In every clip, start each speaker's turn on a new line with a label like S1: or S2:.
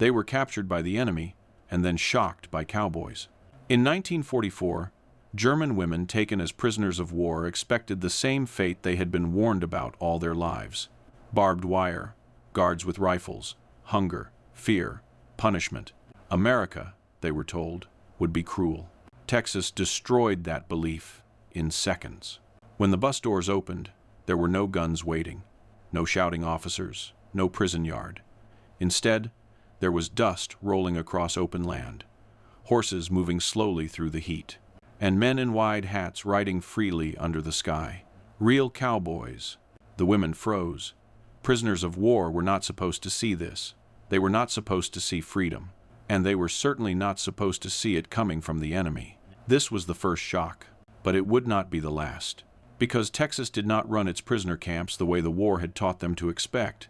S1: They were captured by the enemy and then shocked by cowboys. In 1944, German women taken as prisoners of war expected the same fate they had been warned about all their lives. Barbed wire, guards with rifles, hunger, fear, punishment. America, they were told, would be cruel. Texas destroyed that belief in seconds. When the bus doors opened, there were no guns waiting, no shouting officers, no prison yard. Instead, there was dust rolling across open land, horses moving slowly through the heat, and men in wide hats riding freely under the sky. Real cowboys. The women froze. Prisoners of war were not supposed to see this. They were not supposed to see freedom, and they were certainly not supposed to see it coming from the enemy. This was the first shock, but it would not be the last, because Texas did not run its prisoner camps the way the war had taught them to expect.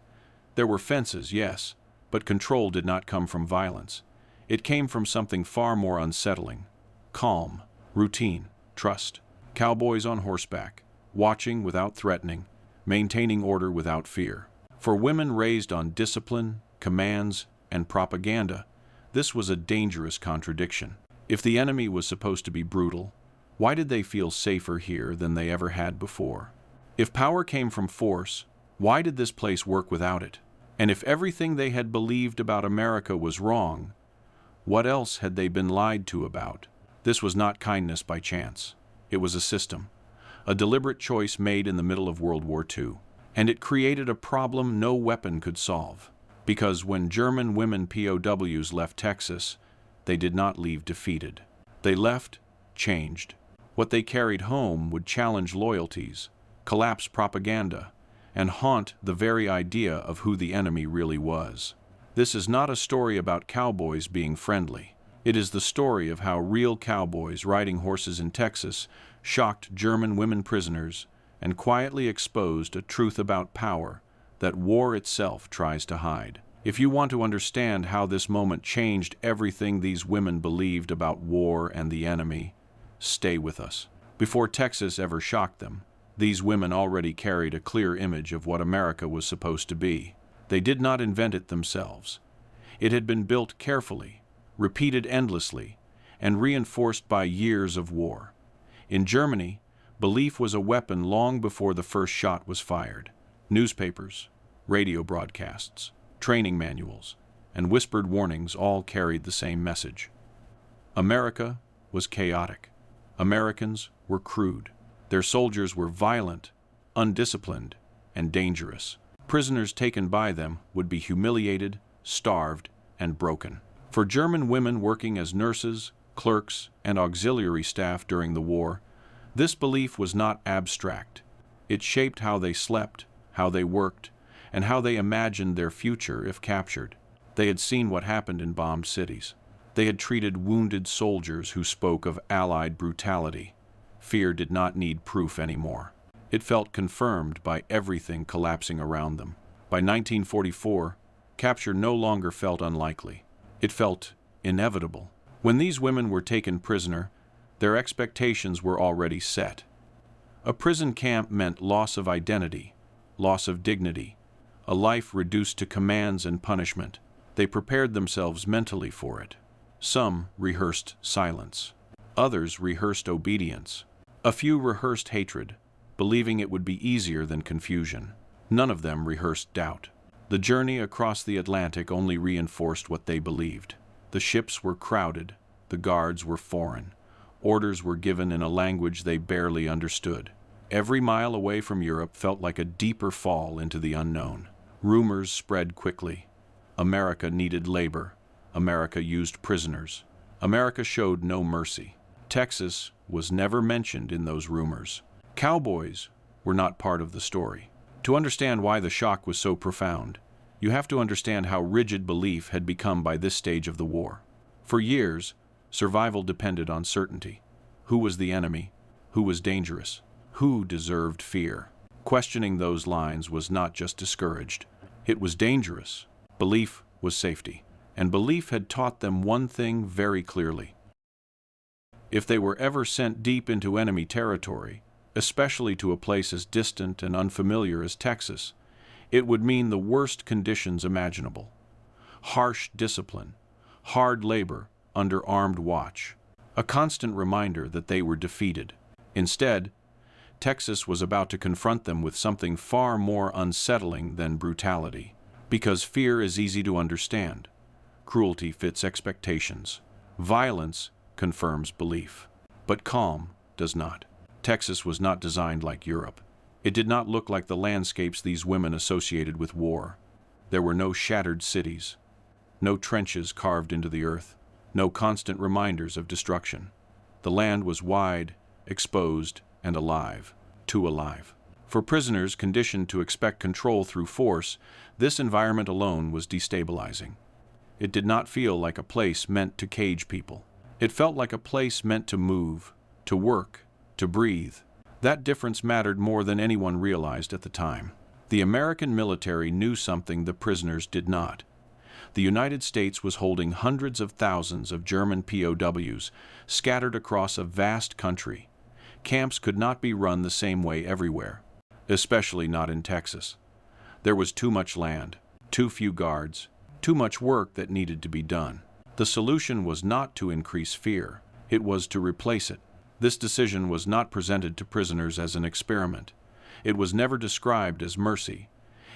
S1: There were fences, yes, but control did not come from violence. It came from something far more unsettling: calm, routine, trust. Cowboys on horseback, watching without threatening, maintaining order without fear. For women raised on discipline, commands, and propaganda, this was a dangerous contradiction. If the enemy was supposed to be brutal, why did they feel safer here than they ever had before? If power came from force, why did this place work without it? And if everything they had believed about America was wrong, what else had they been lied to about? This was not kindness by chance. It was a system, a deliberate choice made in the middle of World War II. And it created a problem no weapon could solve. Because when German women POWs left Texas, they did not leave defeated. They left changed. What they carried home would challenge loyalties, collapse propaganda, and haunt the very idea of who the enemy really was. This is not a story about cowboys being friendly. It is the story of how real cowboys riding horses in Texas shocked German women prisoners and quietly exposed a truth about power that war itself tries to hide. If you want to understand how this moment changed everything these women believed about war and the enemy, stay with us. Before Texas ever shocked them, these women already carried a clear image of what America was supposed to be. They did not invent it themselves. It had been built carefully, repeated endlessly, and reinforced by years of war. In Germany, belief was a weapon long before the first shot was fired. Newspapers, radio broadcasts, training manuals, and whispered warnings all carried the same message. America was chaotic. Americans were crude. Their soldiers were violent, undisciplined, and dangerous. Prisoners taken by them would be humiliated, starved, and broken. For German women working as nurses, clerks, and auxiliary staff during the war, this belief was not abstract. It shaped how they slept, how they worked, and how they imagined their future if captured. They had seen what happened in bombed cities. They had treated wounded soldiers who spoke of Allied brutality. Fear did not need proof anymore. It felt confirmed by everything collapsing around them. By 1944, capture no longer felt unlikely. It felt inevitable. When these women were taken prisoner, their expectations were already set. A prison camp meant loss of identity, loss of dignity, a life reduced to commands and punishment. They prepared themselves mentally for it. Some rehearsed silence. Others rehearsed obedience. A few rehearsed hatred, believing it would be easier than confusion. None of them rehearsed doubt. The journey across the Atlantic only reinforced what they believed. The ships were crowded. The guards were foreign. Orders were given in a language they barely understood. Every mile away from Europe felt like a deeper fall into the unknown. Rumors spread quickly. America needed labor. America used prisoners. America showed no mercy. Texas was never mentioned in those rumors. Cowboys were not part of the story. To understand why the shock was so profound, you have to understand how rigid belief had become by this stage of the war. For years, survival depended on certainty. Who was the enemy? Who was dangerous? Who deserved fear? Questioning those lines was not just discouraged. It was dangerous. Belief was safety. And belief had taught them one thing very clearly. If they were ever sent deep into enemy territory, especially to a place as distant and unfamiliar as Texas, it would mean the worst conditions imaginable. harsh discipline, hard labor under armed watch, a constant reminder that they were defeated. Instead, Texas was about to confront them with something far more unsettling than brutality. Because fear is easy to understand. Cruelty fits expectations. Violence confirms belief. But calm does not. Texas was not designed like Europe. It did not look like the landscapes these women associated with war. There were no shattered cities, no trenches carved into the earth, no constant reminders of destruction. The land was wide, exposed, and alive, too alive. For prisoners conditioned to expect control through force, this environment alone was destabilizing. It did not feel like a place meant to cage people. It felt like a place meant to move, to work, to breathe. That difference mattered more than anyone realized at the time. The American military knew something the prisoners did not. The United States was holding hundreds of thousands of German POWs scattered across a vast country. Camps could not be run the same way everywhere, especially not in Texas. There was too much land, too few guards, too much work that needed to be done. The solution was not to increase fear, it was to replace it. This decision was not presented to prisoners as an experiment. It was never described as mercy.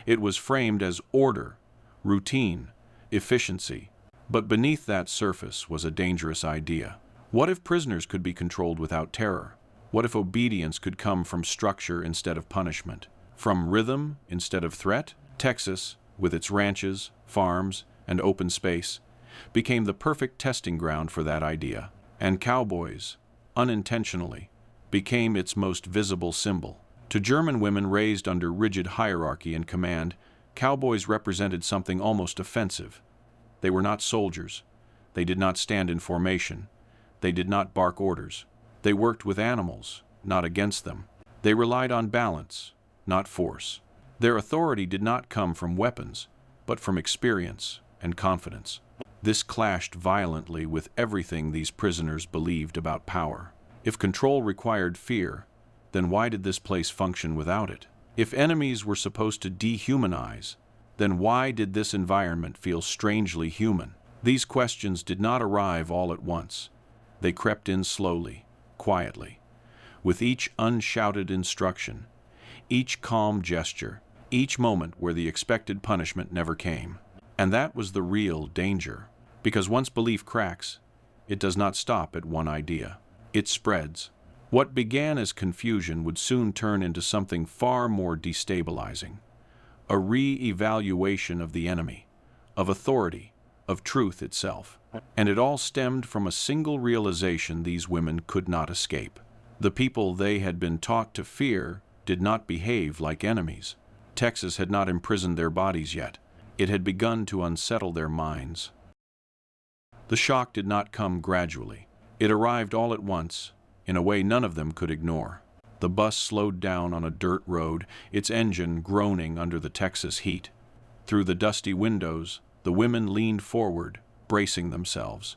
S1: It was framed as order, routine, efficiency. But beneath that surface was a dangerous idea. What if prisoners could be controlled without terror? What if obedience could come from structure instead of punishment? From rhythm instead of threat? Texas, with its ranches, farms, and open space, became the perfect testing ground for that idea. And Cowboys, unintentionally, became its most visible symbol. To German women raised under rigid hierarchy and command, Cowboys represented something almost offensive. They were not soldiers. They did not stand in formation. They did not bark orders. They worked with animals, not against them. They relied on balance, not force. Their authority did not come from weapons, but from experience and confidence. This clashed violently with everything these prisoners believed about power. If control required fear, then why did this place function without it? If enemies were supposed to dehumanize, then why did this environment feel strangely human? These questions did not arrive all at once. They crept in slowly, quietly. With each unshouted instruction, each calm gesture, each moment where the expected punishment never came. And that was the real danger, because once belief cracks, it does not stop at one idea. It spreads. What began as confusion would soon turn into something far more destabilizing. A re-evaluation of the enemy, of authority, of truth itself. And it all stemmed from a single realization these women could not escape. The people they had been taught to fear did not behave like enemies. Texas had not imprisoned their bodies yet. It had begun to unsettle their minds. The shock did not come gradually. It arrived all at once, in a way none of them could ignore. The bus slowed down on a dirt road, its engine groaning under the Texas heat. Through the dusty windows, the women leaned forward, bracing themselves.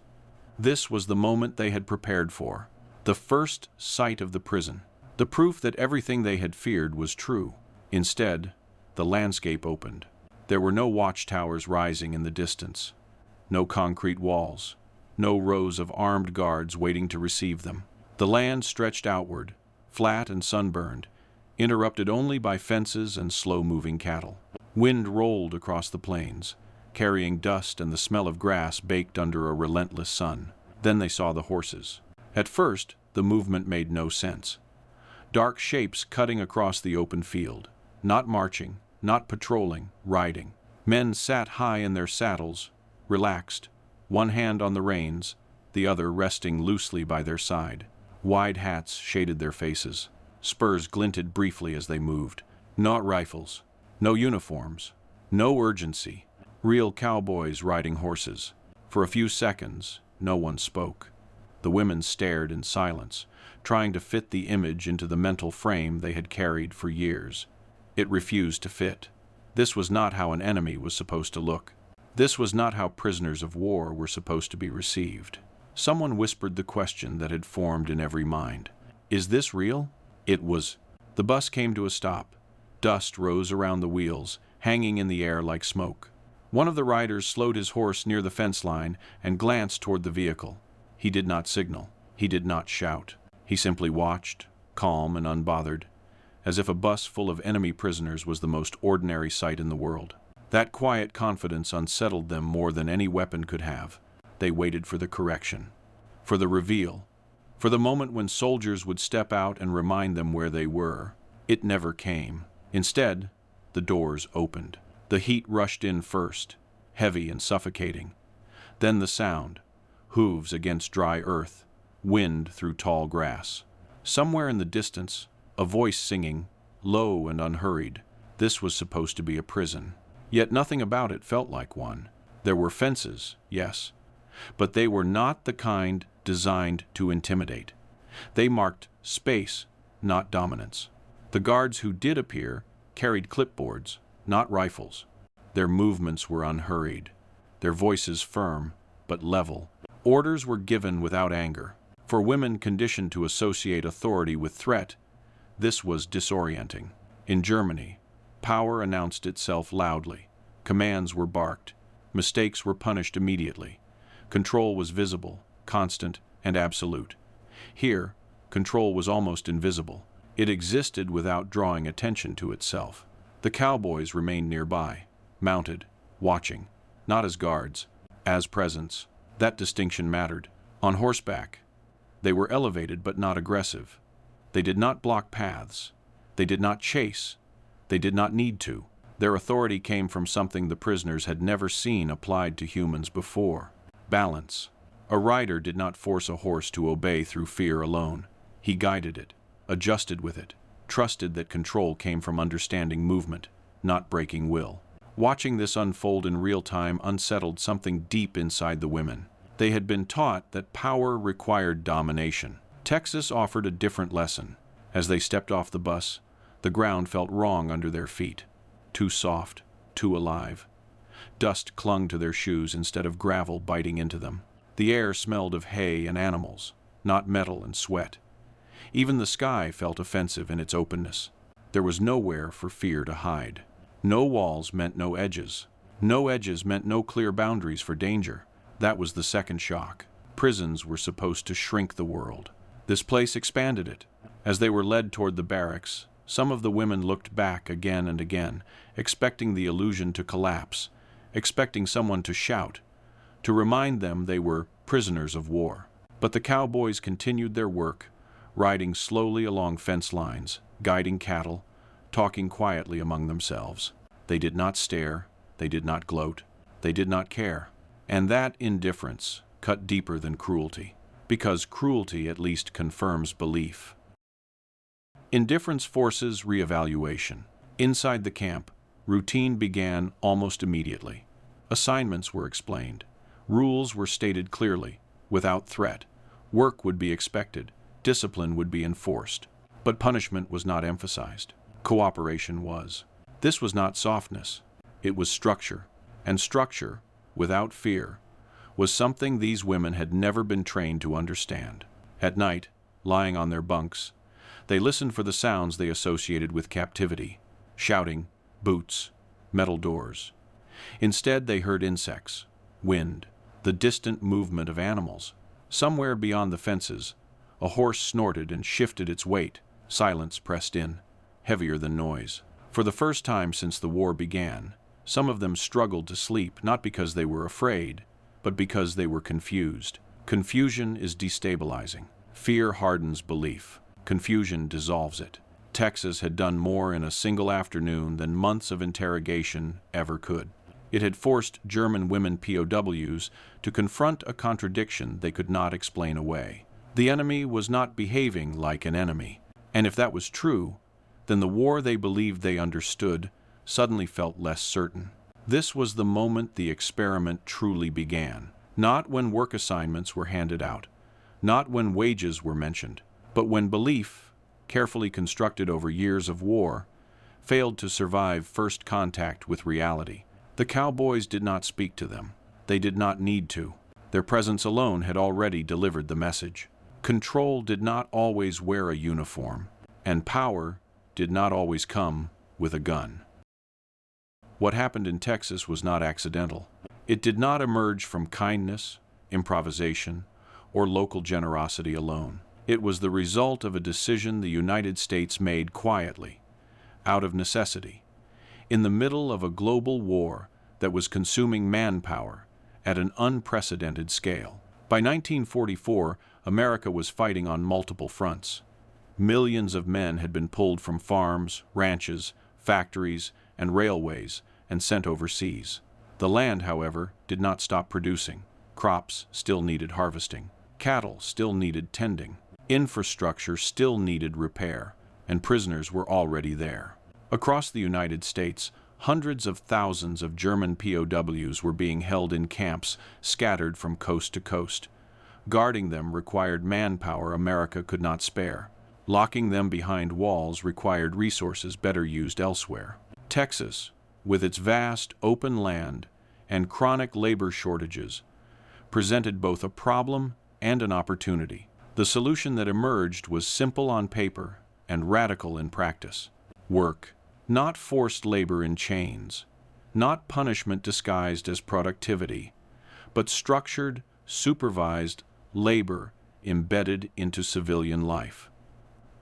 S1: This was the moment they had prepared for. The first sight of the prison. The proof that everything they had feared was true. Instead, the landscape opened. There were no watchtowers rising in the distance, no concrete walls, no rows of armed guards waiting to receive them. The land stretched outward, flat and sunburned, interrupted only by fences and slow-moving cattle. Wind rolled across the plains, carrying dust and the smell of grass baked under a relentless sun. Then they saw the horses. At first, the movement made no sense. Dark shapes cutting across the open field, not marching, not patrolling, riding. Men sat high in their saddles, relaxed, one hand on the reins, the other resting loosely by their side. Wide hats shaded their faces. Spurs glinted briefly as they moved. Not rifles, no uniforms, no urgency. Real cowboys riding horses. For a few seconds, no one spoke. The women stared in silence, trying to fit the image into the mental frame they had carried for years. It refused to fit. This was not how an enemy was supposed to look. This was not how prisoners of war were supposed to be received. Someone whispered the question that had formed in every mind. Is this real? It was. The bus came to a stop. Dust rose around the wheels, hanging in the air like smoke. One of the riders slowed his horse near the fence line and glanced toward the vehicle. He did not signal. He did not shout. He simply watched, calm and unbothered, as if a bus full of enemy prisoners was the most ordinary sight in the world. That quiet confidence unsettled them more than any weapon could have. They waited for the correction, for the reveal, for the moment when soldiers would step out and remind them where they were. It never came. Instead, the doors opened. The heat rushed in first, heavy and suffocating. Then the sound, hooves against dry earth, wind through tall grass. Somewhere in the distance, a voice singing, low and unhurried. This was supposed to be a prison. Yet nothing about it felt like one. There were fences, yes, but they were not the kind designed to intimidate. They marked space, not dominance. The guards who did appear carried clipboards, not rifles. Their movements were unhurried, their voices firm but level. Orders were given without anger. For women conditioned to associate authority with threat, this was disorienting. In Germany, power announced itself loudly. Commands were barked. Mistakes were punished immediately. Control was visible, constant, and absolute. Here, control was almost invisible. It existed without drawing attention to itself. The cowboys remained nearby, mounted, watching, not as guards, as presence. That distinction mattered. On horseback, they were elevated but not aggressive. They did not block paths. They did not chase. They did not need to. Their authority came from something the prisoners had never seen applied to humans before: balance. A rider did not force a horse to obey through fear alone. He guided it, adjusted with it, trusted that control came from understanding movement, not breaking will. Watching this unfold in real time unsettled something deep inside the women. They had been taught that power required domination. Texas offered a different lesson. As they stepped off the bus, the ground felt wrong under their feet. Too soft, too alive. Dust clung to their shoes instead of gravel biting into them. The air smelled of hay and animals, not metal and sweat. Even the sky felt offensive in its openness. There was nowhere for fear to hide. No walls meant no edges. No edges meant no clear boundaries for danger. That was the second shock. Prisons were supposed to shrink the world. This place expanded it. As they were led toward the barracks, some of the women looked back again and again, expecting the illusion to collapse, expecting someone to shout, to remind them they were prisoners of war. But the cowboys continued their work, riding slowly along fence lines, guiding cattle, talking quietly among themselves. They did not stare, they did not gloat, they did not care. And that indifference cut deeper than cruelty, because cruelty at least confirms belief. Indifference forces reevaluation. Inside the camp, routine began almost immediately. Assignments were explained. Rules were stated clearly, without threat. Work would be expected. Discipline would be enforced. But punishment was not emphasized. Cooperation was. This was not softness. It was structure. And structure, without fear, was something these women had never been trained to understand. At night, lying on their bunks, they listened for the sounds they associated with captivity: shouting, boots, metal doors. Instead, they heard insects, wind, the distant movement of animals. Somewhere beyond the fences, a horse snorted and shifted its weight. Silence pressed in, heavier than noise. For the first time since the war began, some of them struggled to sleep, not because they were afraid, but because they were confused. Confusion is destabilizing. Fear hardens belief. Confusion dissolves it. Texas had done more in a single afternoon than months of interrogation ever could. It had forced German women POWs to confront a contradiction they could not explain away. The enemy was not behaving like an enemy. And if that was true, then the war they believed they understood suddenly felt less certain. This was the moment the experiment truly began. Not when work assignments were handed out, not when wages were mentioned, but when belief, carefully constructed over years of war, failed to survive first contact with reality. The cowboys did not speak to them. They did not need to. Their presence alone had already delivered the message. Control did not always wear a uniform, and power did not always come with a gun. What happened in Texas was not accidental. It did not emerge from kindness, improvisation, or local generosity alone. It was the result of a decision the United States made quietly, out of necessity, in the middle of a global war that was consuming manpower at an unprecedented scale. By 1944, America was fighting on multiple fronts. Millions of men had been pulled from farms, ranches, factories, and railways and sent overseas. The land, however, did not stop producing. Crops still needed harvesting. Cattle still needed tending. Infrastructure still needed repair, and prisoners were already there. Across the United States, hundreds of thousands of German POWs were being held in camps scattered from coast to coast. Guarding them required manpower America could not spare. Locking them behind walls required resources better used elsewhere. Texas, with its vast open land and chronic labor shortages, presented both a problem and an opportunity. The solution that emerged was simple on paper and radical in practice. Work, not forced labor in chains, not punishment disguised as productivity, but structured, supervised labor embedded into civilian life.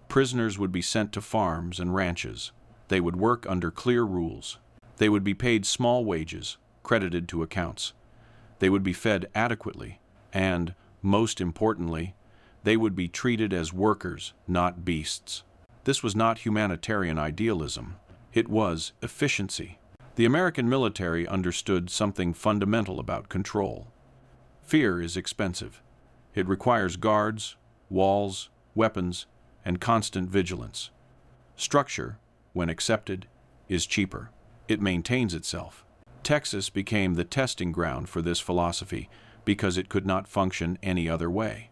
S1: Prisoners would be sent to farms and ranches. They would work under clear rules. They would be paid small wages, credited to accounts. They would be fed adequately, and, most importantly, they would be treated as workers, not beasts. This was not humanitarian idealism. It was efficiency. The American military understood something fundamental about control. Fear is expensive. It requires guards, walls, weapons, and constant vigilance. Structure, when accepted, is cheaper. It maintains itself. Texas became the testing ground for this philosophy because it could not function any other way.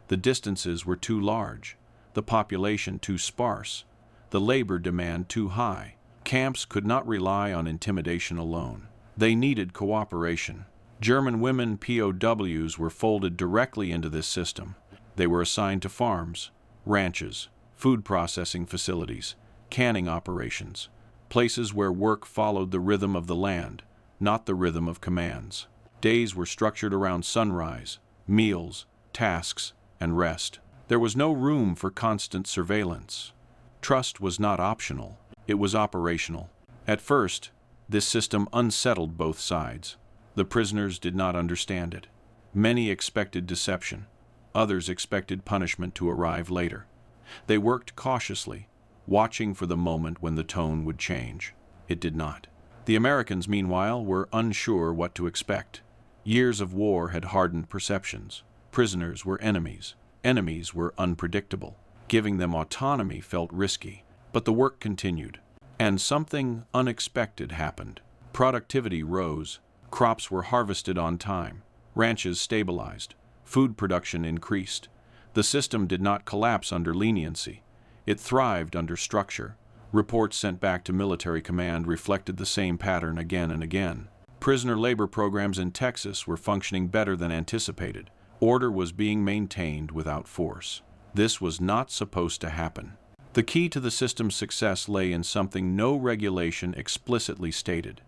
S1: The distances were too large, the population too sparse, the labor demand too high. Camps could not rely on intimidation alone. They needed cooperation. German women POWs were folded directly into this system. They were assigned to farms, ranches, food processing facilities, canning operations, places where work followed the rhythm of the land, not the rhythm of commands. Days were structured around sunrise, meals, tasks, and rest. There was no room for constant surveillance. Trust was not optional, it was operational. At first, this system unsettled both sides. The prisoners did not understand it. Many expected deception. Others expected punishment to arrive later. They worked cautiously, watching for the moment when the tone would change. It did not. The Americans, meanwhile, were unsure what to expect. Years of war had hardened perceptions. Prisoners were enemies. Enemies were unpredictable. Giving them autonomy felt risky. But the work continued. And something unexpected happened. Productivity rose. Crops were harvested on time. Ranches stabilized. Food production increased. The system did not collapse under leniency. It thrived under structure. Reports sent back to military command reflected the same pattern again and again. Prisoner labor programs in Texas were functioning better than anticipated. Order was being maintained without force. This was not supposed to happen. The key to the system's success lay in something no regulation explicitly stated.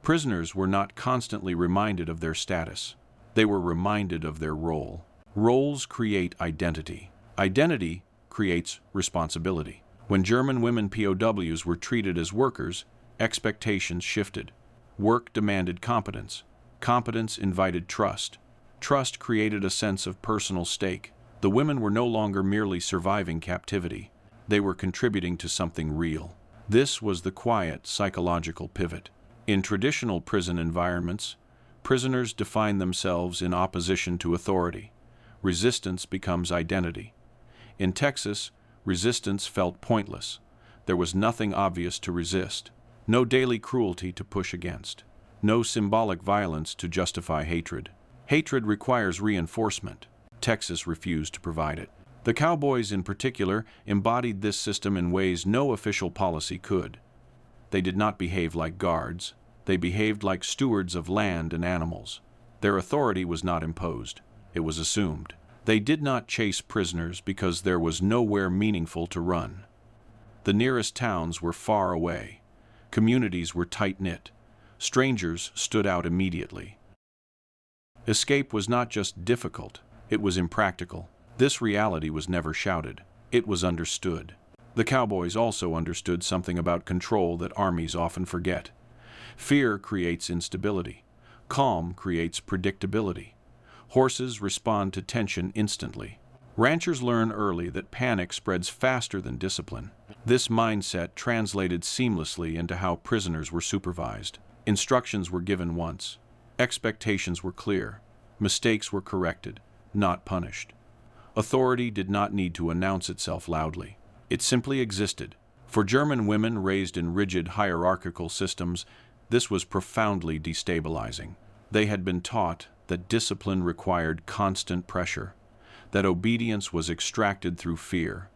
S1: Prisoners were not constantly reminded of their status. They were reminded of their role. Roles create identity. Identity creates responsibility. When German women POWs were treated as workers, expectations shifted. Work demanded competence. Competence invited trust. Trust created a sense of personal stake. The women were no longer merely surviving captivity. They were contributing to something real. This was the quiet, psychological pivot. In traditional prison environments, prisoners define themselves in opposition to authority. Resistance becomes identity. In Texas, resistance felt pointless. There was nothing obvious to resist. No daily cruelty to push against. No symbolic violence to justify hatred. Hatred requires reinforcement. Texas refused to provide it. The Cowboys, in particular, embodied this system in ways no official policy could. They did not behave like guards. They behaved like stewards of land and animals. Their authority was not imposed. It was assumed. They did not chase prisoners because there was nowhere meaningful to run. The nearest towns were far away. Communities were tight-knit. Strangers stood out immediately. Escape was not just difficult, it was impractical. This reality was never shouted. It was understood. The Cowboys also understood something about control that armies often forget. Fear creates instability. Calm creates predictability. Horses respond to tension instantly. Ranchers learn early that panic spreads faster than discipline. This mindset translated seamlessly into how prisoners were supervised. Instructions were given once. Expectations were clear. Mistakes were corrected, not punished. Authority did not need to announce itself loudly. It simply existed. For German women raised in rigid hierarchical systems, this was profoundly destabilizing. They had been taught that discipline required constant pressure, that obedience was extracted through fear,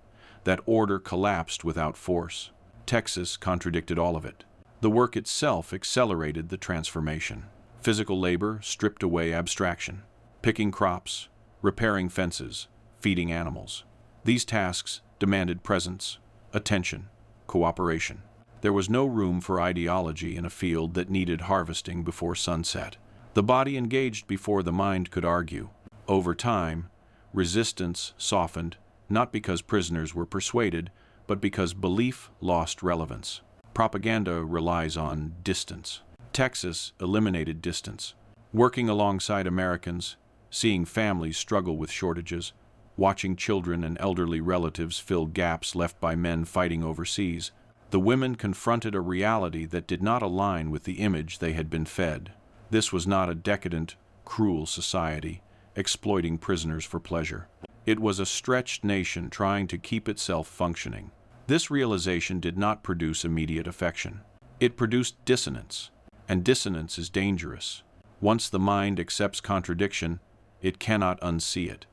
S1: that order collapsed without force. Texas contradicted all of it. The work itself accelerated the transformation. Physical labor stripped away abstraction. Picking crops, repairing fences, feeding animals. These tasks demanded presence, attention, cooperation. There was no room for ideology in a field that needed harvesting before sunset. The body engaged before the mind could argue. Over time, resistance softened, not because prisoners were persuaded, but because belief lost relevance. Propaganda relies on distance. Texas eliminated distance. Working alongside Americans, seeing families struggle with shortages, watching children and elderly relatives fill gaps left by men fighting overseas, the women confronted a reality that did not align with the image they had been fed. This was not a decadent, cruel society, exploiting prisoners for pleasure. It was a stretched nation trying to keep itself functioning. This realization did not produce immediate affection. It produced dissonance, and dissonance is dangerous. Once the mind accepts contradiction, it cannot unsee it.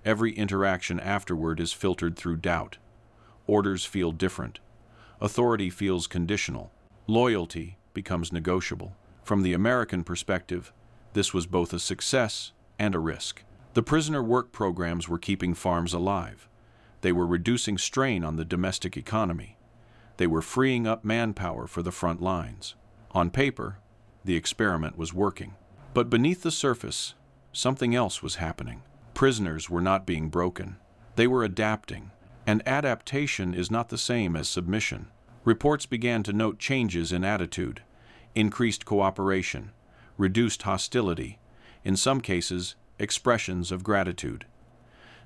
S1: Every interaction afterward is filtered through doubt. Orders feel different. Authority feels conditional. Loyalty becomes negotiable. From the American perspective, this was both a success and a risk. The prisoner work programs were keeping farms alive. They were reducing strain on the domestic economy. They were freeing up manpower for the front lines. On paper, the experiment was working. But beneath the surface, something else was happening. Prisoners were not being broken. They were adapting. And adaptation is not the same as submission. Reports began to note changes in attitude, increased cooperation, reduced hostility, in some cases, expressions of gratitude.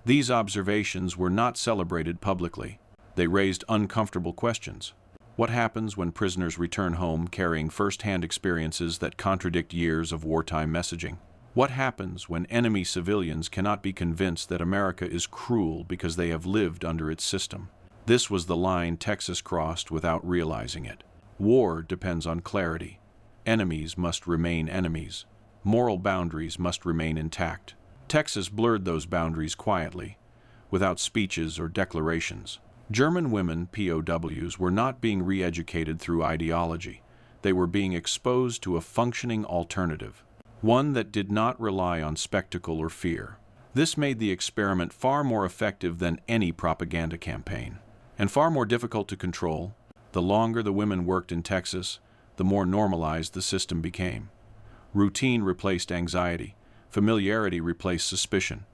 S1: These observations were not celebrated publicly. They raised uncomfortable questions. What happens when prisoners return home carrying first-hand experiences that contradict years of wartime messaging? What happens when enemy civilians cannot be convinced that America is cruel because they have lived under its system? This was the line Texas crossed without realizing it. War depends on clarity. Enemies must remain enemies. Moral boundaries must remain intact. Texas blurred those boundaries quietly, without speeches or declarations. German women, POWs, were not being re-educated through ideology. They were being exposed to a functioning alternative, one that did not rely on spectacle or fear. This made the experiment far more effective than any propaganda campaign, and far more difficult to control. The longer the women worked in Texas, the more normalized the system became. Routine replaced anxiety. Familiarity replaced suspicion.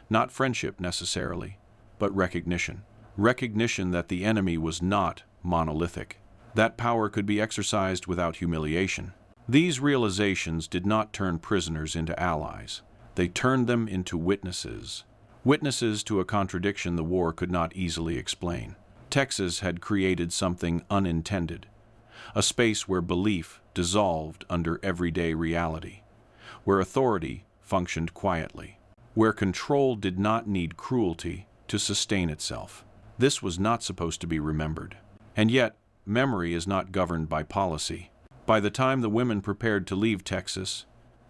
S1: Not friendship necessarily, but recognition. Recognition that the enemy was not monolithic. That power could be exercised without humiliation. These realizations did not turn prisoners into allies. They turned them into witnesses. Witnesses to a contradiction the war could not easily explain. Texas had created something unintended. A space where belief dissolved under everyday reality. Where authority functioned quietly. Where control did not need cruelty to sustain itself. This was not supposed to be remembered. And yet, memory is not governed by policy. By the time the women prepared to leave Texas,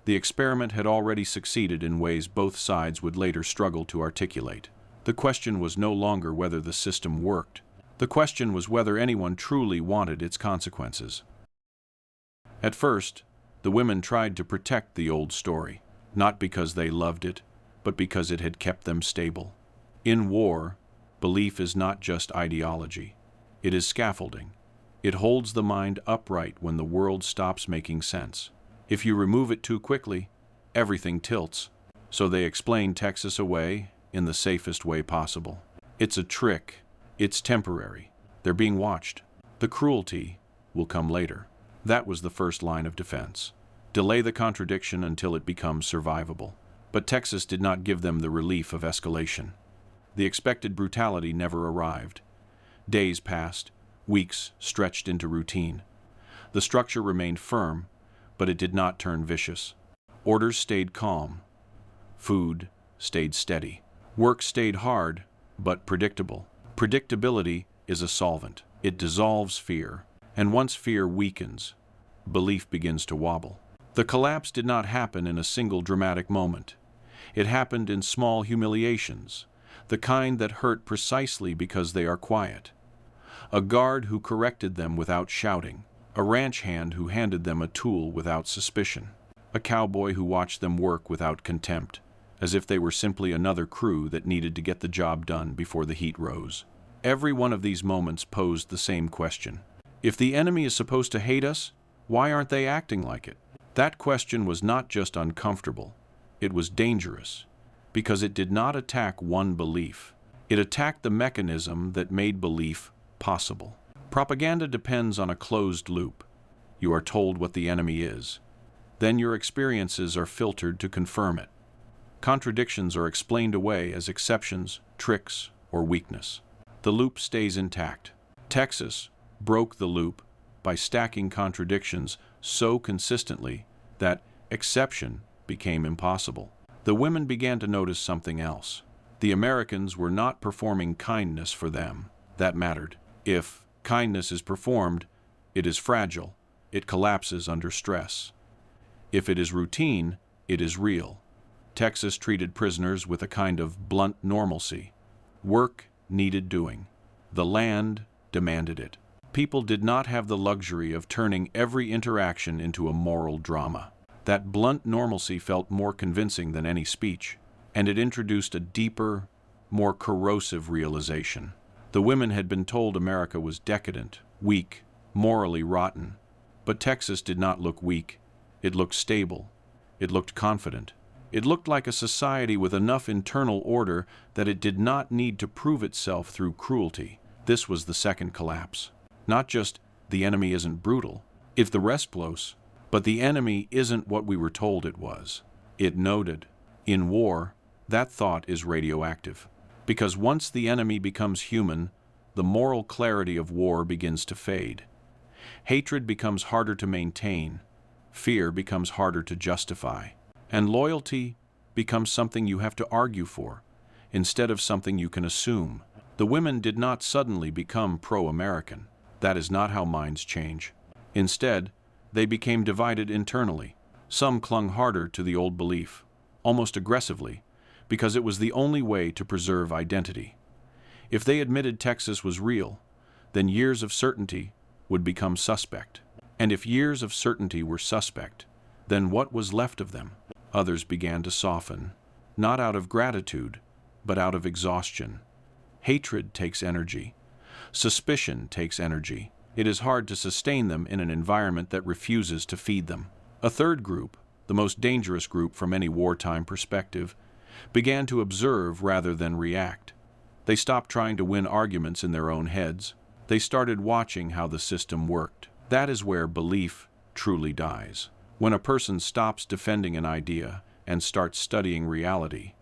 S1: the experiment had already succeeded in ways both sides would later struggle to articulate. The question was no longer whether the system worked. The question was whether anyone truly wanted its consequences. At first, the women tried to protect the old story, not because they loved it, but because it had kept them stable. In war, belief is not just ideology. It is scaffolding. It holds the mind upright when the world stops making sense. If you remove it too quickly, everything tilts. So they explain Texas away in the safest way possible. It's a trick. It's temporary. They're being watched. The cruelty will come later. That was the first line of defense. Delay the contradiction until it becomes survivable. But Texas did not give them the relief of escalation. The expected brutality never arrived. Days passed, weeks stretched into routine. The structure remained firm, but it did not turn vicious. Orders stayed calm. Food stayed steady. Work stayed hard, but predictable. Predictability is a solvent. It dissolves fear. And once fear weakens, belief begins to wobble. The collapse did not happen in a single dramatic moment. It happened in small humiliations, the kind that hurt precisely because they are quiet. A guard who corrected them without shouting. A ranch hand who handed them a tool without suspicion. A cowboy who watched them work without contempt, as if they were simply another crew that needed to get the job done before the heat rose. Every one of these moments posed the same question. If the enemy is supposed to hate us, why aren't they acting like it? That question was not just uncomfortable, it was dangerous, because it did not attack one belief. It attacked the mechanism that made belief possible. Propaganda depends on a closed loop. You are told what the enemy is. Then your experiences are filtered to confirm it. Contradictions are explained away as exceptions, tricks, or weakness. The loop stays intact. Texas broke the loop by stacking contradictions so consistently that exception became impossible. The women began to notice something else. The Americans were not performing kindness for them. That mattered. If kindness is performed, it is fragile. It collapses under stress. If it is routine, it is real. Texas treated prisoners with a kind of blunt normalcy. Work needed doing. The land demanded it. People did not have the luxury of turning every interaction into a moral drama. That blunt normalcy felt more convincing than any speech, and it introduced a deeper, more corrosive realization. The women had been told America was decadent, weak, morally rotten. But Texas did not look weak. It looked stable. It looked confident. It looked like a society with enough internal order that it did not need to prove itself through cruelty. This was the second collapse. Not just, the enemy isn't brutal, if the rest close, but the enemy isn't what we were told it was. It noted. In war, that thought is radioactive. Because once the enemy becomes human, the moral clarity of war begins to fade. Hatred becomes harder to maintain. Fear becomes harder to justify. And loyalty becomes something you have to argue for, instead of something you can assume. The women did not suddenly become pro-American. That is not how minds change. Instead, they became divided internally. Some clung harder to the old belief, almost aggressively, because it was the only way to preserve identity. If they admitted Texas was real, then years of certainty would become suspect. And if years of certainty were suspect, then what was left of them? Others began to soften, not out of gratitude, but out of exhaustion. Hatred takes energy. Suspicion takes energy. It is hard to sustain them in an environment that refuses to feed them. A third group, the most dangerous group from any wartime perspective, began to observe rather than react. They stopped trying to win arguments in their own heads. They started watching how the system worked. That is where belief truly dies. When a person stops defending an idea and starts studying reality,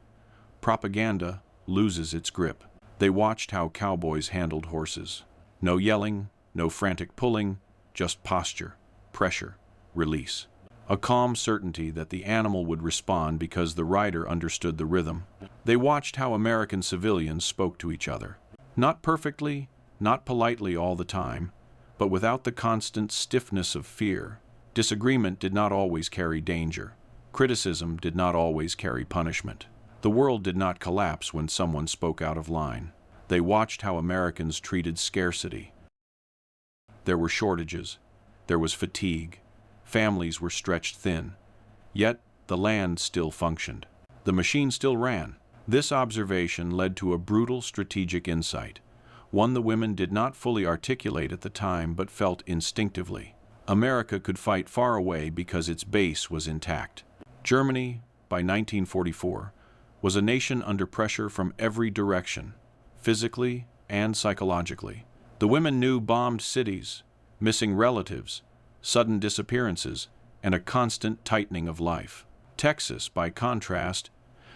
S1: propaganda loses its grip. They watched how cowboys handled horses. No yelling, no frantic pulling, just posture, pressure, release. A calm certainty that the animal would respond because the rider understood the rhythm. They watched how American civilians spoke to each other. Not perfectly, not politely all the time, but without the constant stiffness of fear. Disagreement did not always carry danger. Criticism did not always carry punishment. The world did not collapse when someone spoke out of line. They watched how Americans treated scarcity. There were shortages. There was fatigue. Families were stretched thin. Yet, the land still functioned. The machine still ran. This observation led to a brutal strategic insight. one the women did not fully articulate at the time but felt instinctively. America could fight far away because its base was intact. Germany, by 1944, was a nation under pressure from every direction, physically and psychologically. The women knew bombed cities, missing relatives, sudden disappearances, and a constant tightening of life. Texas, by contrast,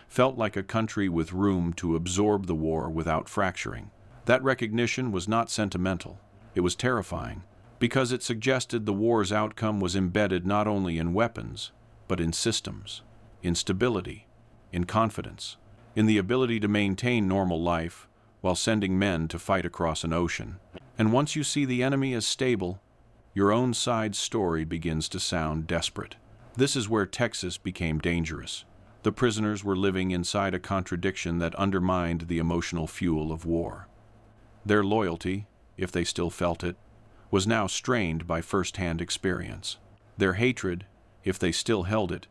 S1: felt like a country with room to absorb the war without fracturing. That recognition was not sentimental. It was terrifying, because it suggested the war's outcome was embedded not only in weapons, but in systems, in stability, in confidence, in the ability to maintain normal life while sending men to fight across an ocean. And once you see the enemy as stable, your own side's story begins to sound desperate. This is where Texas became dangerous. The prisoners were living inside a contradiction that undermined the emotional fuel of war. Their loyalty, if they still felt it, was now strained by first-hand experience. Their hatred, if they still held it,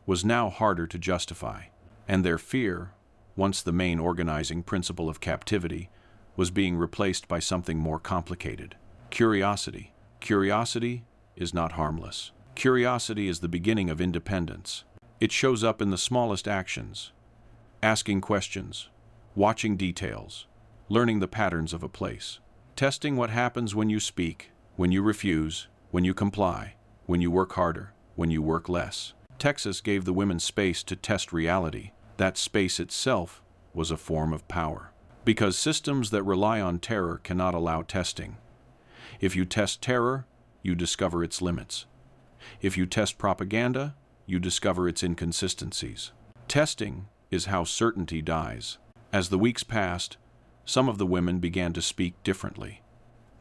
S1: was now harder to justify. And their fear, once the main organizing principle of captivity, was being replaced by something more complicated. Curiosity. Curiosity is not harmless. Curiosity is the beginning of independence. It shows up in the smallest actions. Asking questions, watching details, learning the patterns of a place, testing what happens when you speak, when you refuse, when you comply, when you work harder, when you work less. Texas gave the women space to test reality. That space itself was a form of power. Because systems that rely on terror cannot allow testing. If you test terror, you discover its limits. If you test propaganda, you discover its inconsistencies. Testing is how certainty dies. As the weeks passed, some of the women began to speak differently.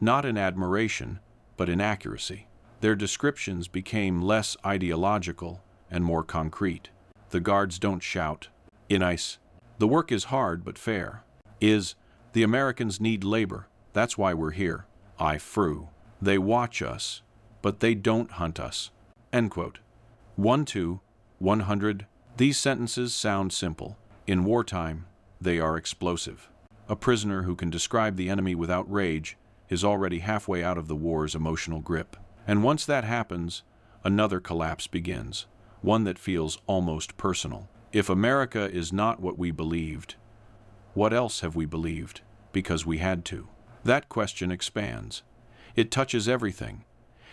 S1: Not in admiration, but in accuracy. Their descriptions became less ideological and more concrete. The guards don't shout. In ice, the work is hard but fair. The Americans need labor. That's why we're here. I fru. They watch us, but they don't hunt us. End quote. 1 to 100. These sentences sound simple. In wartime, they are explosive. A prisoner who can describe the enemy without rage is already halfway out of the war's emotional grip. And once that happens, another collapse begins, one that feels almost personal. If America is not what we believed, what else have we believed because we had to? That question expands. It touches everything.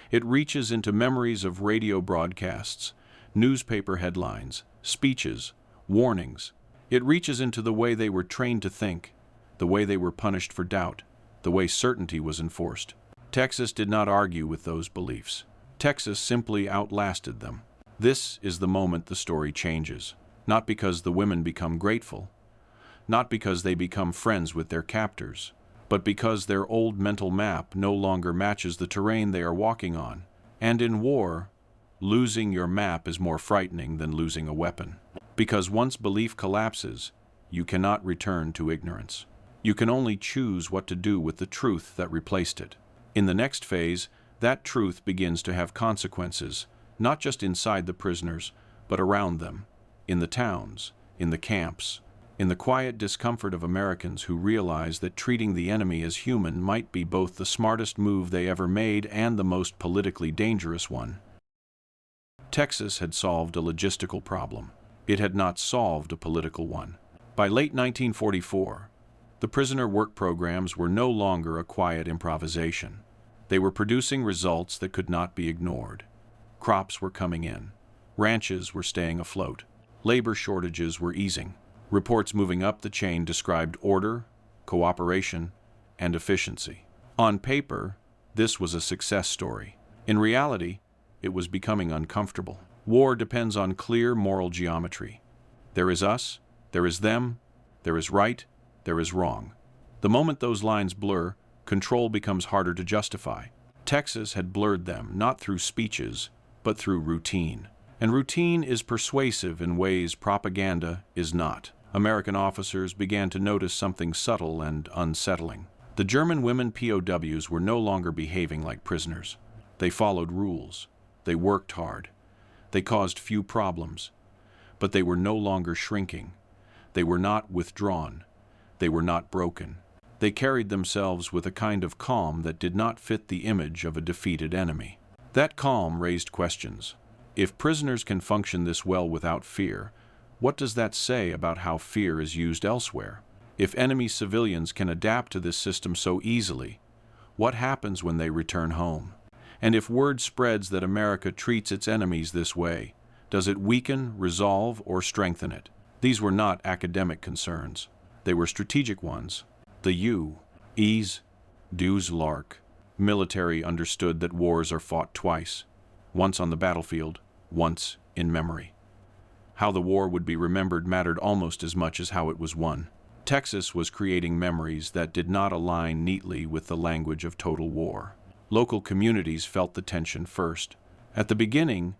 S1: It reaches into memories of radio broadcasts, newspaper headlines, speeches, warnings. It reaches into the way they were trained to think, the way they were punished for doubt, the way certainty was enforced. Texas did not argue with those beliefs. Texas simply outlasted them. This is the moment the story changes. Not because the women become grateful, not because they become friends with their captors, but because their old mental map no longer matches the terrain they are walking on. And in war, losing your map is more frightening than losing a weapon. Because once belief collapses, you cannot return to ignorance. You can only choose what to do with the truth that replaced it. In the next phase, that truth begins to have consequences, not just inside the prisoners, but around them, in the towns, in the camps, in the quiet discomfort of Americans who realize that treating the enemy as human might be both the smartest move they ever made and the most politically dangerous one. Texas had solved a logistical problem. It had not solved a political one. By late 1944, the prisoner work programs were no longer a quiet improvisation. They were producing results that could not be ignored. Crops were coming in. Ranches were staying afloat. Labor shortages were easing. Reports moving up the chain described order, cooperation, and efficiency. On paper, this was a success story. In reality, it was becoming uncomfortable. War depends on clear moral geometry. There is us, there is them, there is right, there is wrong. The moment those lines blur, control becomes harder to justify. Texas had blurred them, not through speeches, but through routine. And routine is persuasive in ways propaganda is not. American officers began to notice something subtle and unsettling. The German women POWs were no longer behaving like prisoners. They followed rules. They worked hard. They caused few problems. But they were no longer shrinking. They were not withdrawn. They were not broken. They carried themselves with a kind of calm that did not fit the image of a defeated enemy. That calm raised questions. If prisoners can function this well without fear, what does that say about how fear is used elsewhere? If enemy civilians can adapt to this system so easily, what happens when they return home? And if word spreads that America treats its enemies this way, does it weaken, resolve, or strengthen it? These were not academic concerns. They were strategic ones. The U.'s Deus Lark military understood that wars are fought twice, once on the battlefield, once in memory. How the war would be remembered mattered almost as much as how it was won. Texas was creating memories that did not align neatly with the language of total war. Local communities felt the tension first. At the beginning,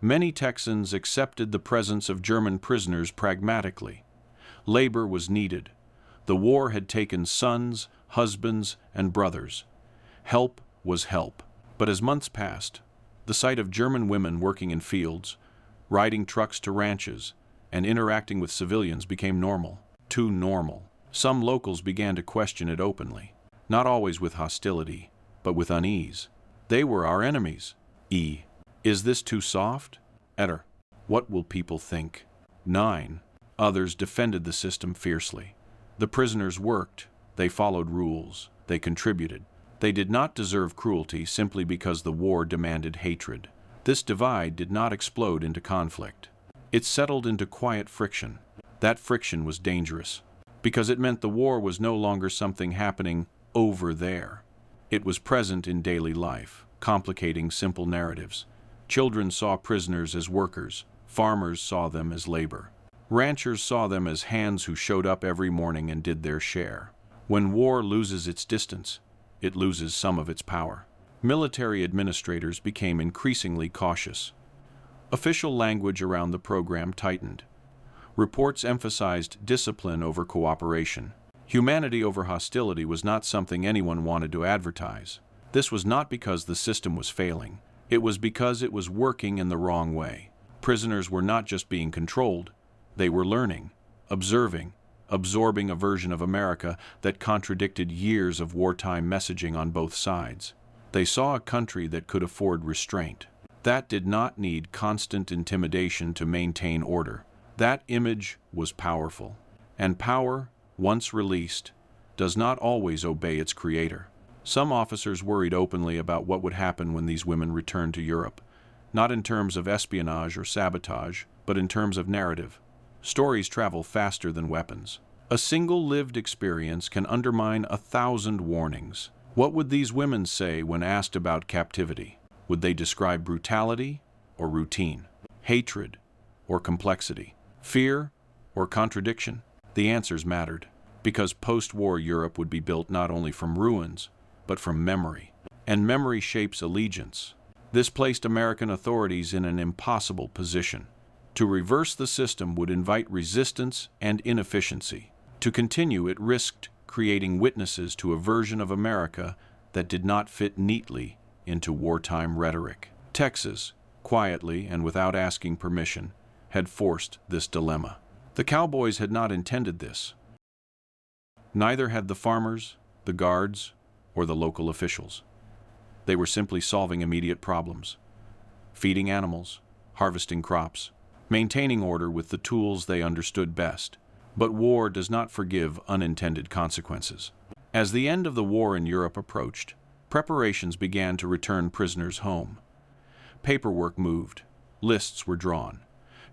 S1: many Texans accepted the presence of German prisoners pragmatically. Labor was needed. The war had taken sons, husbands, and brothers. Help was help. But as months passed, the sight of German women working in fields, riding trucks to ranches, and interacting with civilians became normal. Too normal. Some locals began to question it openly, not always with hostility, but with unease. They were our enemies. Is this too soft? Eder. What will people think? 9. Others defended the system fiercely. The prisoners worked. They followed rules. They contributed. They did not deserve cruelty simply because the war demanded hatred. This divide did not explode into conflict. It settled into quiet friction. That friction was dangerous, because it meant the war was no longer something happening over there. It was present in daily life, complicating simple narratives. Children saw prisoners as workers. Farmers saw them as labor. Ranchers saw them as hands who showed up every morning and did their share. When war loses its distance, it loses some of its power. Military administrators became increasingly cautious. Official language around the program tightened. Reports emphasized discipline over cooperation. Humanity over hostility was not something anyone wanted to advertise. This was not because the system was failing. It was because it was working in the wrong way. Prisoners were not just being controlled. They were learning, observing, absorbing a version of America that contradicted years of wartime messaging on both sides. They saw a country that could afford restraint, that did not need constant intimidation to maintain order. That image was powerful, and power, once released, does not always obey its creator. Some officers worried openly about what would happen when these women returned to Europe, not in terms of espionage or sabotage, but in terms of narrative. Stories travel faster than weapons. A single lived experience can undermine 1,000 warnings. What would these women say when asked about captivity? Would they describe brutality or routine? Hatred or complexity? Fear or contradiction? The answers mattered, because post-war Europe would be built not only from ruins, but from memory. And memory shapes allegiance. This placed American authorities in an impossible position. To reverse the system would invite resistance and inefficiency. To continue, it risked creating witnesses to a version of America that did not fit neatly into wartime rhetoric. Texas, quietly and without asking permission, had forced this dilemma. The Cowboys had not intended this. Neither had the farmers, the guards, or the local officials. They were simply solving immediate problems: feeding animals, harvesting crops, maintaining order with the tools they understood best. But war does not forgive unintended consequences. As the end of the war in Europe approached, preparations began to return prisoners home. Paperwork moved, lists were drawn,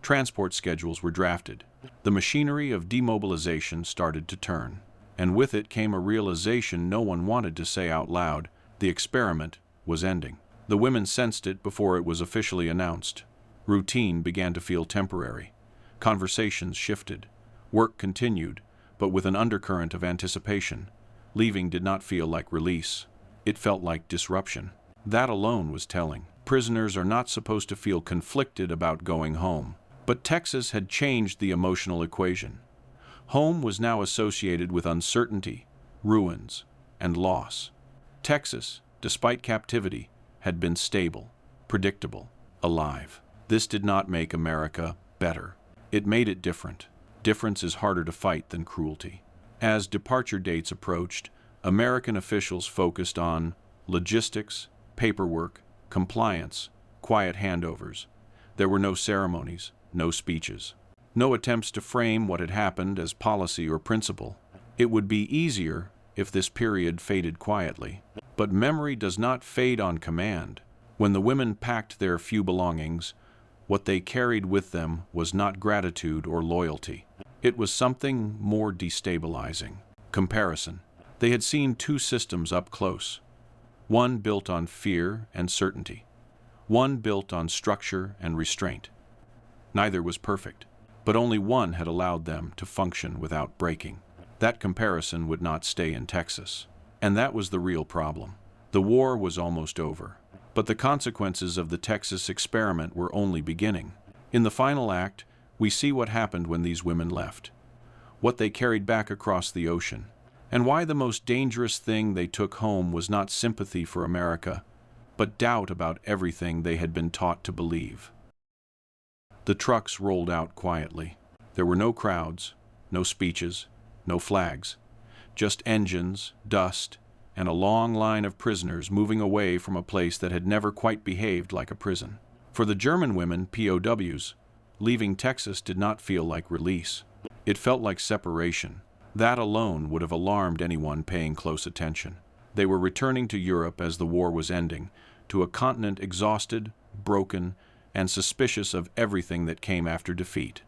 S1: transport schedules were drafted. The machinery of demobilization started to turn, and with it came a realization no one wanted to say out loud: the experiment was ending. The women sensed it before it was officially announced. Routine began to feel temporary. Conversations shifted. Work continued, but with an undercurrent of anticipation. Leaving did not feel like release. It felt like disruption. That alone was telling. Prisoners are not supposed to feel conflicted about going home. But Texas had changed the emotional equation. Home was now associated with uncertainty, ruins, and loss. Texas, despite captivity, had been stable, predictable, alive. This did not make America better. It made it different. Difference is harder to fight than cruelty. As departure dates approached, American officials focused on logistics, paperwork, compliance, quiet handovers. There were no ceremonies, no speeches, no attempts to frame what had happened as policy or principle. It would be easier if this period faded quietly. But memory does not fade on command. When the women packed their few belongings, what they carried with them was not gratitude or loyalty. It was something more destabilizing. Comparison. They had seen two systems up close. One built on fear and certainty. One built on structure and restraint. Neither was perfect, but only one had allowed them to function without breaking. That comparison would not stay in Texas. And that was the real problem. The war was almost over, but the consequences of the Texas experiment were only beginning. In the final act, we see what happened when these women left, what they carried back across the ocean, and why the most dangerous thing they took home was not sympathy for America, but doubt about everything they had been taught to believe. The trucks rolled out quietly. There were no crowds, no speeches, no flags, just engines, dust, and a long line of prisoners moving away from a place that had never quite behaved like a prison. For the German women, POWs, leaving Texas did not feel like release. It felt like separation. That alone would have alarmed anyone paying close attention. They were returning to Europe as the war was ending, to a continent exhausted, broken, and suspicious of everything that came after defeat.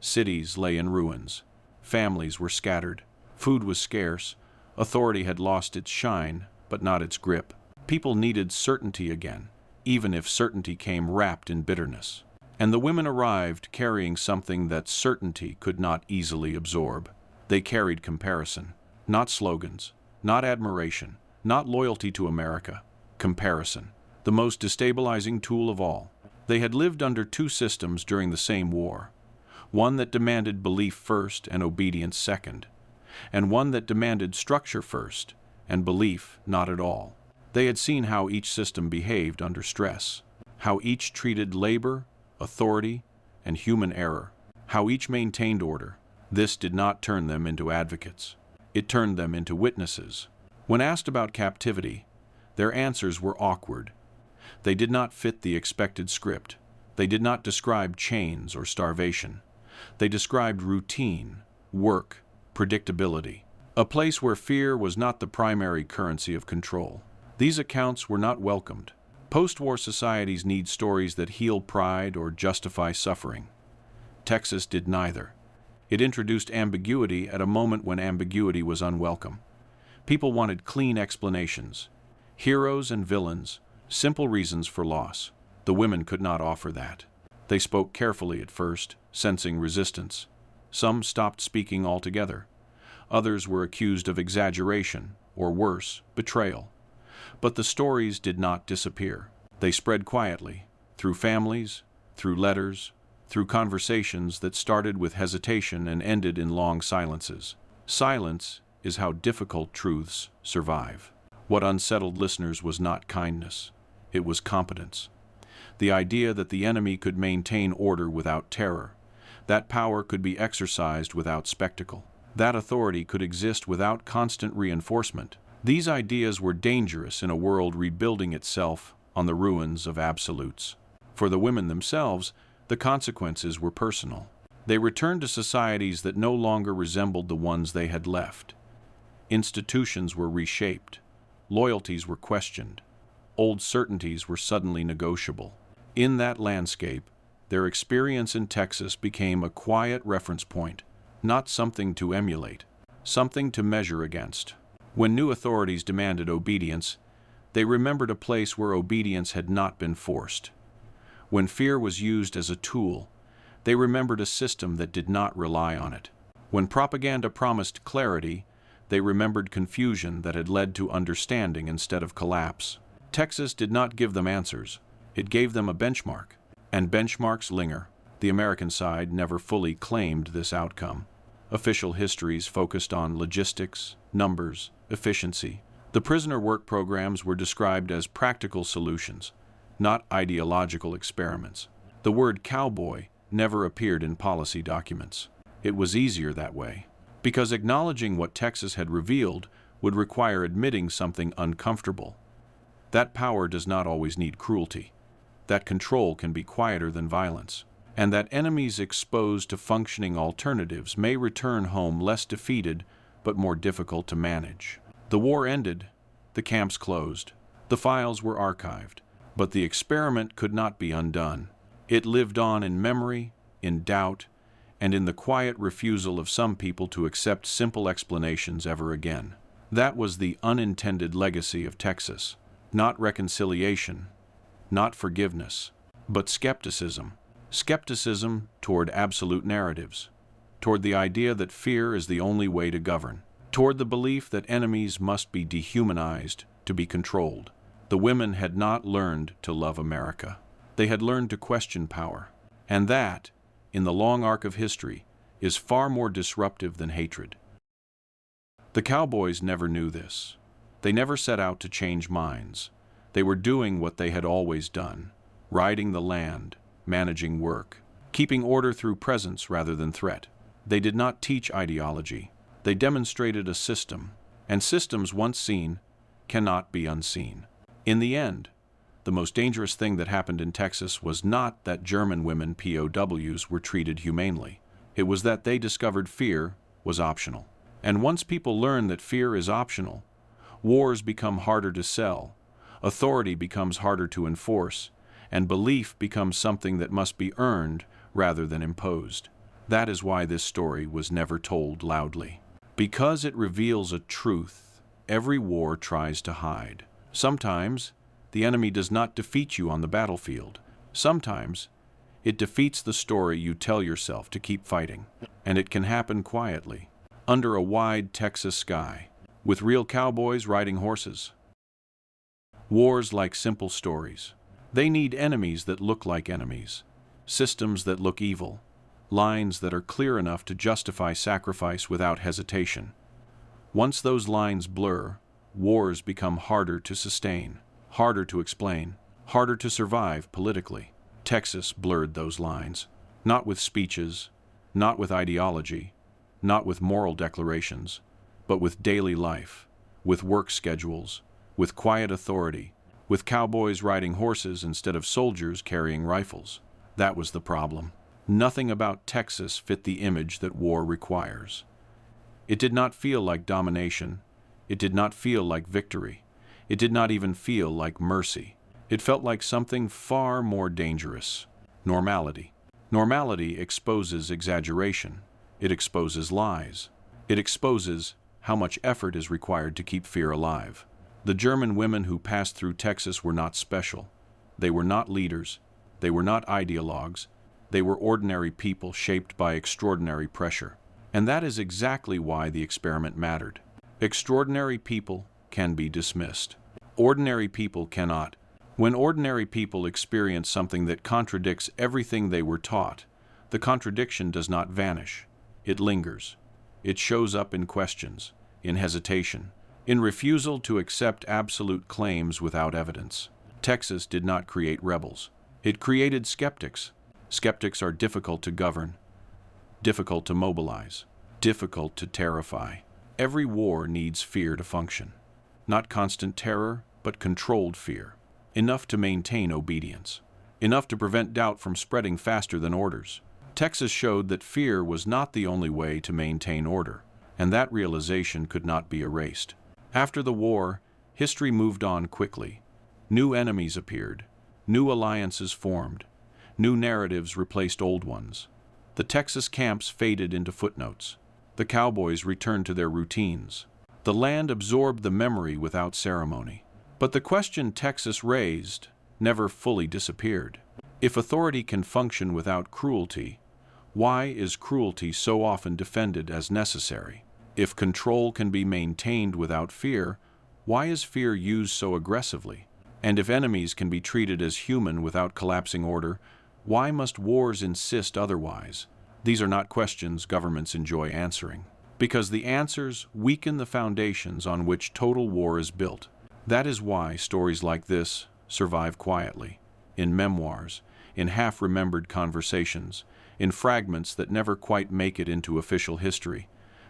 S1: Cities lay in ruins. Families were scattered. Food was scarce. Authority had lost its shine, but not its grip. People needed certainty again, even if certainty came wrapped in bitterness. And the women arrived carrying something that certainty could not easily absorb. They carried comparison, not slogans, not admiration, not loyalty to America. Comparison, the most destabilizing tool of all. They had lived under two systems during the same war, one that demanded belief first and obedience second, and one that demanded structure first and belief not at all. They had seen how each system behaved under stress, how each treated labor, authority, and human error, how each maintained order. This did not turn them into advocates. It turned them into witnesses. When asked about captivity, their answers were awkward. They did not fit the expected script. They did not describe chains or starvation. They described routine, work, predictability, a place where fear was not the primary currency of control. These accounts were not welcomed. Post-war societies need stories that heal pride or justify suffering. Texas did neither. It introduced ambiguity at a moment when ambiguity was unwelcome. People wanted clean explanations, heroes and villains, simple reasons for loss. The women could not offer that. They spoke carefully at first, sensing resistance. Some stopped speaking altogether. Others were accused of exaggeration, or worse, betrayal. But the stories did not disappear. They spread quietly, through families, through letters, through conversations that started with hesitation and ended in long silences. Silence is how difficult truths survive. What unsettled listeners was not kindness. It was competence. The idea that the enemy could maintain order without terror, that power could be exercised without spectacle, that authority could exist without constant reinforcement. These ideas were dangerous in a world rebuilding itself on the ruins of absolutes. For the women themselves, the consequences were personal. They returned to societies that no longer resembled the ones they had left. Institutions were reshaped. Loyalties were questioned. Old certainties were suddenly negotiable. In that landscape, their experience in Texas became a quiet reference point, not something to emulate, something to measure against. When new authorities demanded obedience, they remembered a place where obedience had not been forced. When fear was used as a tool, they remembered a system that did not rely on it. When propaganda promised clarity, they remembered confusion that had led to understanding instead of collapse. Texas did not give them answers. It gave them a benchmark. And benchmarks linger. The American side never fully claimed this outcome. Official histories focused on logistics, numbers, efficiency. The prisoner work programs were described as practical solutions, not ideological experiments. The word cowboy never appeared in policy documents. It was easier that way. because acknowledging what Texas had revealed would require admitting something uncomfortable. That power does not always need cruelty. That control can be quieter than violence. And that enemies exposed to functioning alternatives may return home less defeated but more difficult to manage. The war ended, the camps closed, the files were archived, but the experiment could not be undone. It lived on in memory, in doubt, and in the quiet refusal of some people to accept simple explanations ever again. That was the unintended legacy of Texas. Not reconciliation, not forgiveness, but skepticism. Skepticism toward absolute narratives, toward the idea that fear is the only way to govern, toward the belief that enemies must be dehumanized to be controlled. The women had not learned to love America. They had learned to question power. And that, in the long arc of history, is far more disruptive than hatred. The Cowboys never knew this. They never set out to change minds. They were doing what they had always done, riding the land, managing work, keeping order through presence rather than threat. They did not teach ideology. They demonstrated a system, and systems once seen cannot be unseen. In the end, the most dangerous thing that happened in Texas was not that German women POWs were treated humanely. It was that they discovered fear was optional. And once people learn that fear is optional, wars become harder to sell, authority becomes harder to enforce, and belief becomes something that must be earned rather than imposed. That is why this story was never told loudly. Because it reveals a truth every war tries to hide. Sometimes, the enemy does not defeat you on the battlefield. Sometimes, it defeats the story you tell yourself to keep fighting. And it can happen quietly, under a wide Texas sky, with real cowboys riding horses. Wars like simple stories. They need enemies that look like enemies, systems that look evil, lines that are clear enough to justify sacrifice without hesitation. Once those lines blur, wars become harder to sustain, harder to explain, harder to survive politically. Texas blurred those lines, not with speeches, not with ideology, not with moral declarations, but with daily life, with work schedules, with quiet authority, with cowboys riding horses instead of soldiers carrying rifles. That was the problem. Nothing about Texas fit the image that war requires. It did not feel like domination. It did not feel like victory. It did not even feel like mercy. It felt like something far more dangerous. Normality. Normality exposes exaggeration. It exposes lies. It exposes how much effort is required to keep fear alive. The German women who passed through Texas were not special. They were not leaders. They were not ideologues. They were ordinary people shaped by extraordinary pressure. And that is exactly why the experiment mattered. Extraordinary people can be dismissed. Ordinary people cannot. When ordinary people experience something that contradicts everything they were taught, the contradiction does not vanish. It lingers. It shows up in questions, in hesitation, in refusal to accept absolute claims without evidence. Texas did not create rebels. It created skeptics. Skeptics are difficult to govern, difficult to mobilize, difficult to terrify. Every war needs fear to function. Not constant terror, but controlled fear. Enough to maintain obedience. Enough to prevent doubt from spreading faster than orders. Texas showed that fear was not the only way to maintain order, and that realization could not be erased. After the war, history moved on quickly. New enemies appeared. New alliances formed. New narratives replaced old ones. The Texas camps faded into footnotes. The cowboys returned to their routines. The land absorbed the memory without ceremony. But the question Texas raised never fully disappeared. If authority can function without cruelty, why is cruelty so often defended as necessary? If control can be maintained without fear, why is fear used so aggressively? And if enemies can be treated as human without collapsing order, why must wars insist otherwise? These are not questions governments enjoy answering, because the answers weaken the foundations on which total war is built. That is why stories like this survive quietly, in memoirs, in half-remembered conversations, in fragments that never quite make it into official history.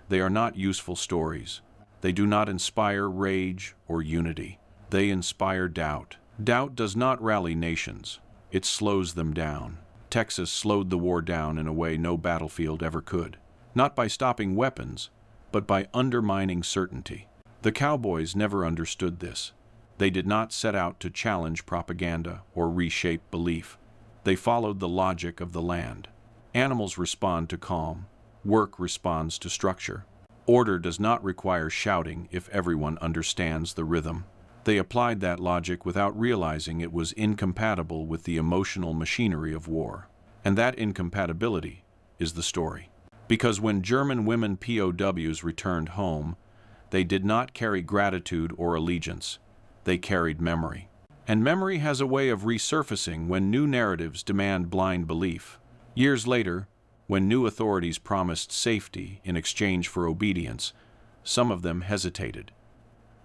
S1: They are not useful stories. They do not inspire rage or unity. They inspire doubt. Doubt does not rally nations. It slows them down. Texas slowed the war down in a way no battlefield ever could. Not by stopping weapons, but by undermining certainty. The Cowboys never understood this. They did not set out to challenge propaganda or reshape belief. They followed the logic of the land. Animals respond to calm. Work responds to structure. Order does not require shouting if everyone understands the rhythm. They applied that logic without realizing it was incompatible with the emotional machinery of war. And that incompatibility is the story. Because when German women POWs returned home, they did not carry gratitude or allegiance. They carried memory. And memory has a way of resurfacing when new narratives demand blind belief. Years later, when new authorities promised safety in exchange for obedience, some of them hesitated.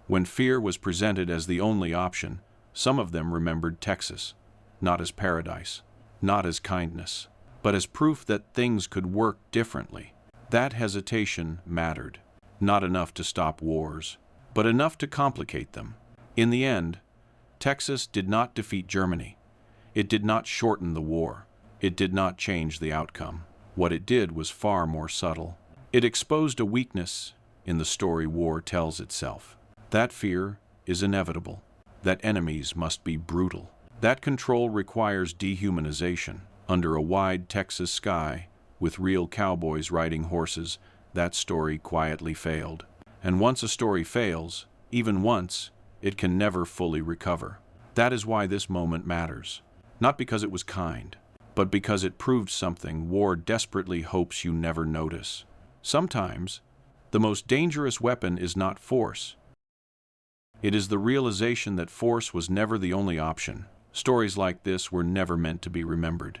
S1: When fear was presented as the only option, some of them remembered Texas, not as paradise, not as kindness, but as proof that things could work differently. That hesitation mattered, not enough to stop wars, but enough to complicate them. In the end, Texas did not defeat Germany. It did not shorten the war. It did not change the outcome. What it did was far more subtle. It exposed a weakness in the story war tells itself. That fear is inevitable. That enemies must be brutal. That control requires dehumanization. Under a wide Texas sky, with real cowboys riding horses, that story quietly failed. And once a story fails, even once, it can never fully recover. That is why this moment matters. Not because it was kind, but because it proved something war desperately hopes you never notice. Sometimes, the most dangerous weapon is not force. It is the realization that force was never the only option. Stories like this were never meant to be remembered.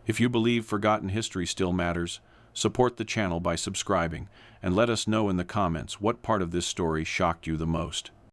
S1: If you believe forgotten history still matters, support the channel by subscribing and let us know in the comments what part of this story shocked you the most.